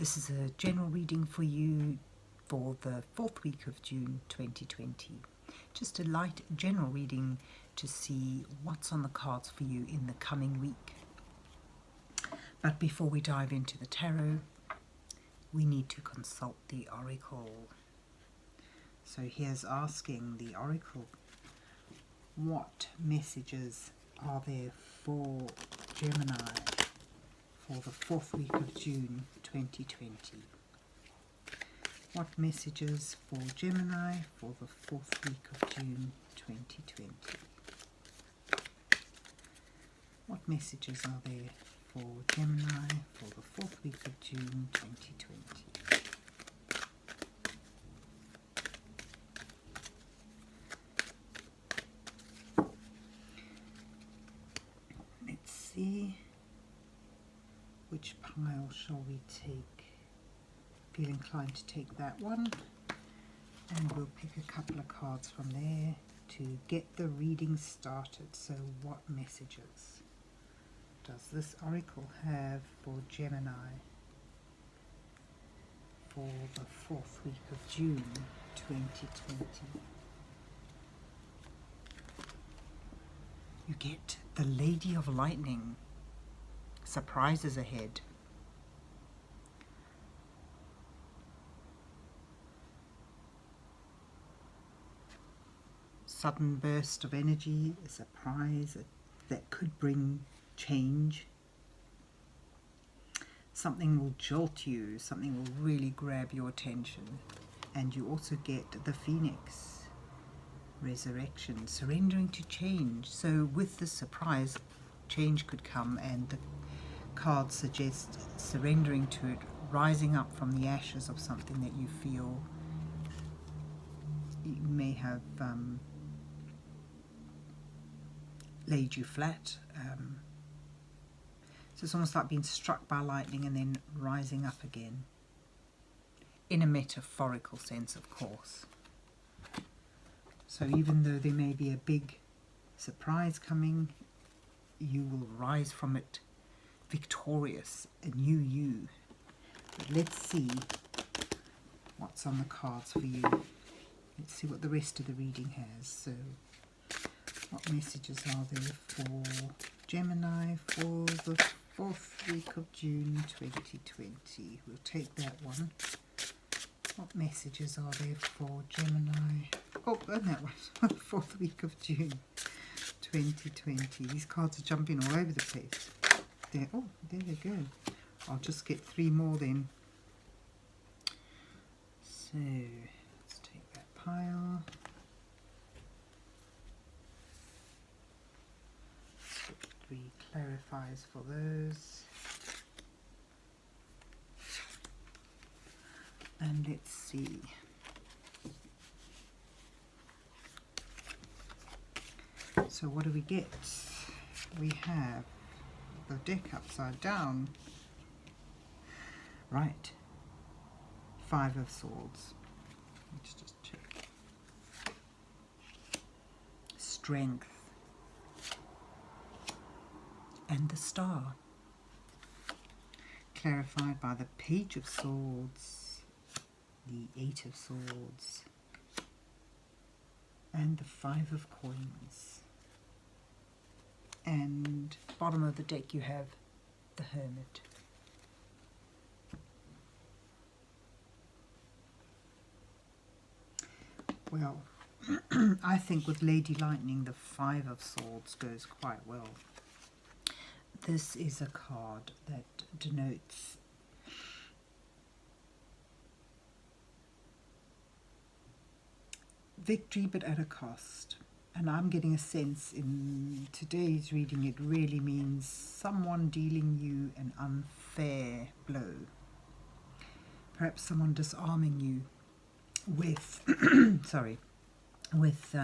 This is a general reading for you for the 4th week of June 2020. Just a light general reading to see what's on the cards for you in the coming week. But before we dive into the tarot, we need to consult the oracle. So here's asking the oracle, what messages are there for Gemini for the 4th week of June 2020? What messages for Gemini for the 4th week of June 2020? What messages are there for Gemini for the 4th week of June 2020? Let's see, which pile shall we take? Feel inclined to take that one, and we'll pick a couple of cards from there to get the reading started. So what messages does this oracle have for Gemini for the 4th week of June 2020? You get the Lady of Lightning. Surprises ahead. Sudden burst of energy, a surprise that could bring change. Something will jolt you, something will really grab your attention. And you also get the Phoenix, resurrection, surrendering to change. So with this surprise, change could come, and the cards suggest surrendering to it, rising up from the ashes of something that you feel you may have laid you flat. So it's almost like being struck by lightning and then rising up again, in a metaphorical sense, of course. So even though there may be a big surprise coming, you will rise from it victorious, a new you. But let's see what's on the cards for you. Let's see what the rest of the reading has. So what messages are there for Gemini for the 4th week of June 2020? We'll take that one. What messages are there for Gemini? Oh, and that one. 4th week of June 2020. These cards are jumping all over the place. There, oh, there they go. I'll just get 3 more then. So let's take that pile. 3 clarifies for those. And let's see. So what do we get? We have the deck upside down. Right. 5 of Swords. Let's just check. Strength. And the Star. Clarified by the Page of Swords, the 8 of Swords, and the 5 of Coins. And bottom of the deck you have the Hermit. Well, I think with Lady Lightning the 5 of Swords goes quite well. This is a card that denotes victory, but at a cost. And I'm getting a sense in today's reading it really means someone dealing you an unfair blow. Perhaps someone disarming you with, sorry, with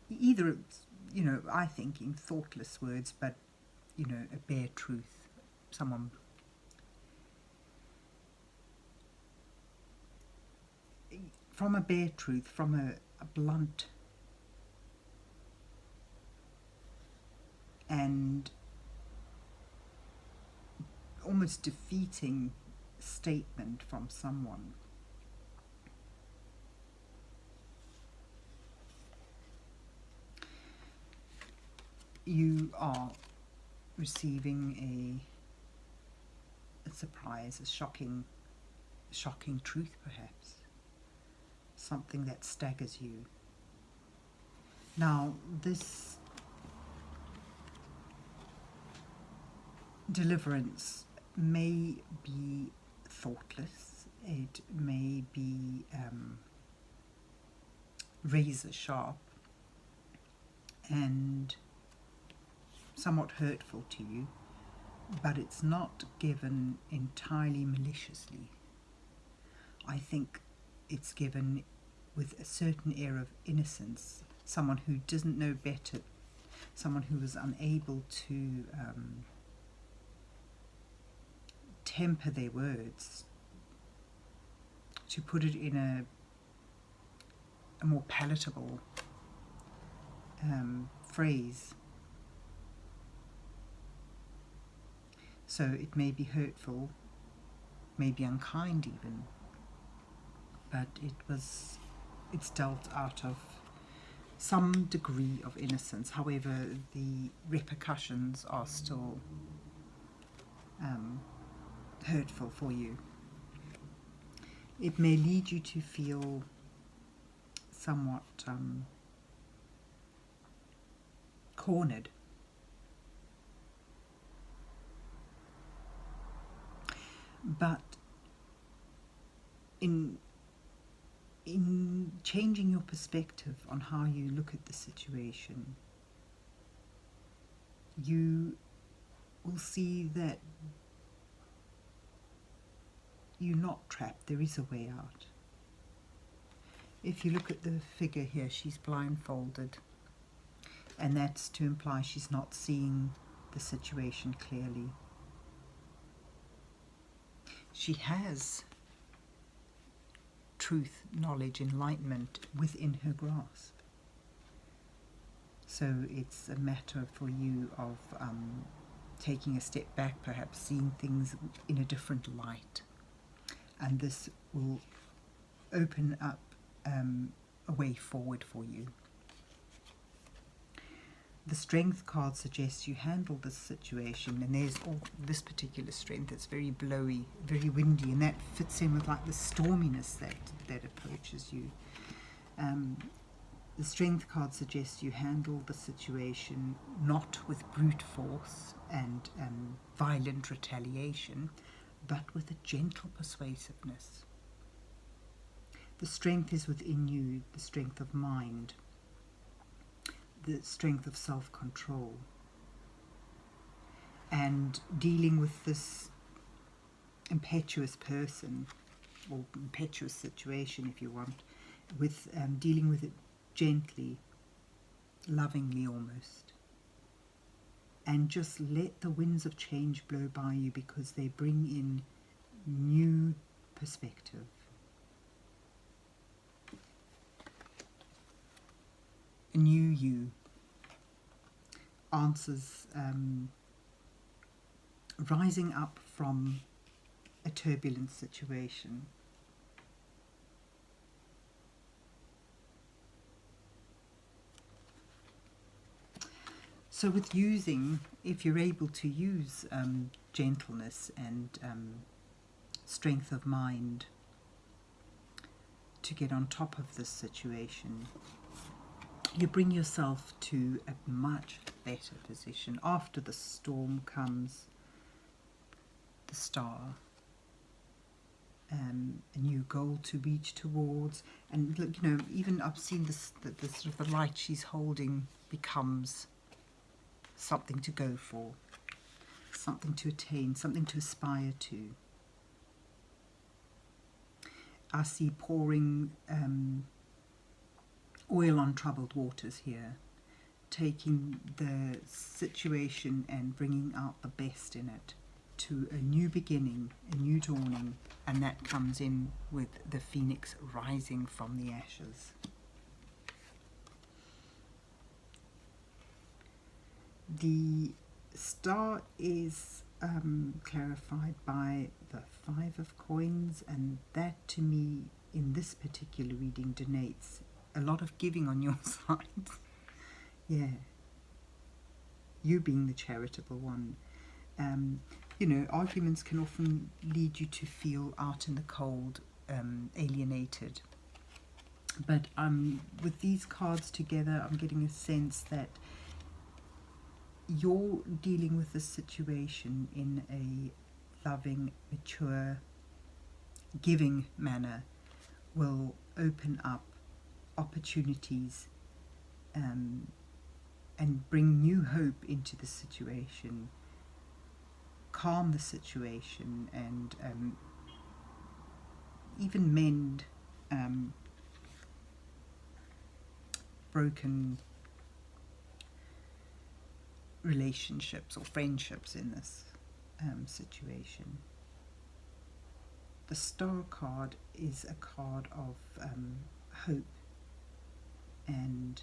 either, you know, I think in thoughtless words, but, you know, a bare truth. Someone from a bare truth, from a blunt and almost defeating statement from someone. You are receiving a surprise, a shocking truth perhaps, something that staggers you. Now, this deliverance may be thoughtless, it may be razor sharp and somewhat hurtful to you, but it's not given entirely maliciously. I think it's given with a certain air of innocence, someone who doesn't know better, someone who was unable to temper their words, to put it in a more palatable phrase. So it may be hurtful, may be unkind even, but it's dealt out of some degree of innocence. However, the repercussions are still hurtful for you. It may lead you to feel somewhat cornered. But in changing your perspective on how you look at the situation, you will see that you're not trapped. There is a way out. If you look at the figure here, she's blindfolded, and that's to imply she's not seeing the situation clearly. She has truth, knowledge, enlightenment within her grasp. So it's a matter for you of taking a step back, perhaps seeing things in a different light. And this will open up a way forward for you. The Strength card suggests you handle this situation, and there's this particular strength that's very blowy, very windy, and that fits in with like the storminess that approaches you. The Strength card suggests you handle the situation not with brute force and violent retaliation, but with a gentle persuasiveness. The strength is within you, the strength of mind, the strength of self-control, and dealing with this impetuous person, or impetuous situation if you want, with dealing with it gently, lovingly almost, and just let the winds of change blow by you, because they bring in new perspective. A new you, answers rising up from a turbulent situation. So with using, if you're able to use gentleness and strength of mind to get on top of this situation, you bring yourself to a much better position. After the storm comes the star, a new goal to reach towards. And look, you know, even I've seen this, the sort of the light she's holding becomes something to go for, something to attain, something to aspire to. I see pouring oil on troubled waters here, taking the situation and bringing out the best in it to a new beginning, a new dawning, and that comes in with the phoenix rising from the ashes. The star is clarified by the Five of Coins, and that to me in this particular reading denotes a lot of giving on your side. Yeah, you being the charitable one. You know, arguments can often lead you to feel out in the cold, alienated. But with these cards together, I'm getting a sense that you're dealing with this situation in a loving, mature, giving manner will open up opportunities and bring new hope into the situation, calm the situation, and even mend broken relationships or friendships in this situation. The Star card is a card of hope and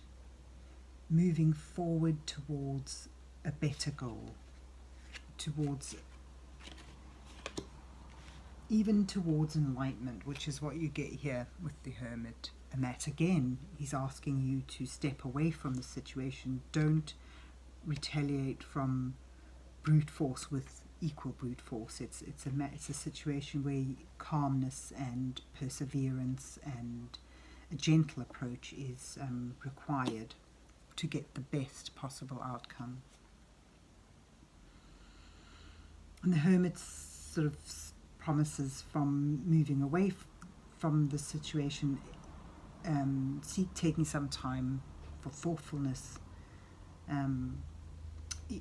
moving forward towards a better goal, towards enlightenment, which is what you get here with the Hermit. And that again, he's asking you to step away from the situation. Don't retaliate from brute force with equal brute force. It's a situation where calmness and perseverance and a gentle approach is required to get the best possible outcome. And the Hermit sort of promises from moving away from the situation, taking some time for thoughtfulness.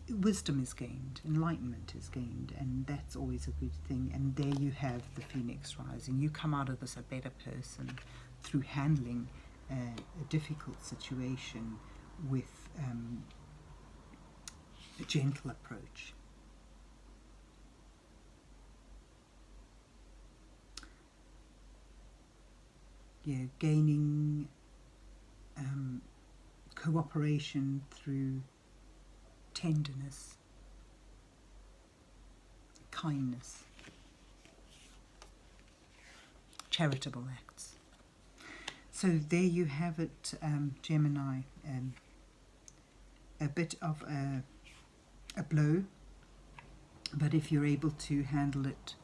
Wisdom is gained, enlightenment is gained, and that's always a good thing. And there you have the Phoenix rising. You come out of this a better person through handling a difficult situation with a gentle approach. Yeah, gaining cooperation through tenderness, kindness, charitable acts. So there you have it, Gemini. A bit of a blow, but if you're able to handle it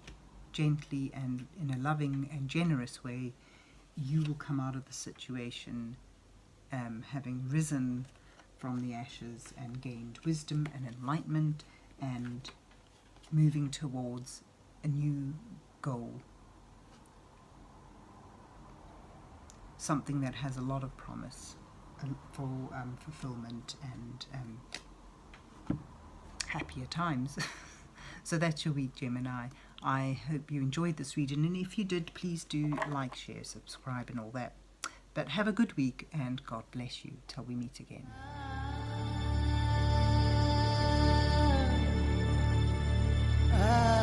gently and in a loving and generous way, you will come out of the situation having risen from the ashes and gained wisdom and enlightenment and moving towards a new goal. Something that has a lot of promise for fulfillment and happier times. So that's your week, Gemini. I hope you enjoyed this reading, and if you did, please do like, share, subscribe and all that. But have a good week, and God bless you till we meet again. Ah.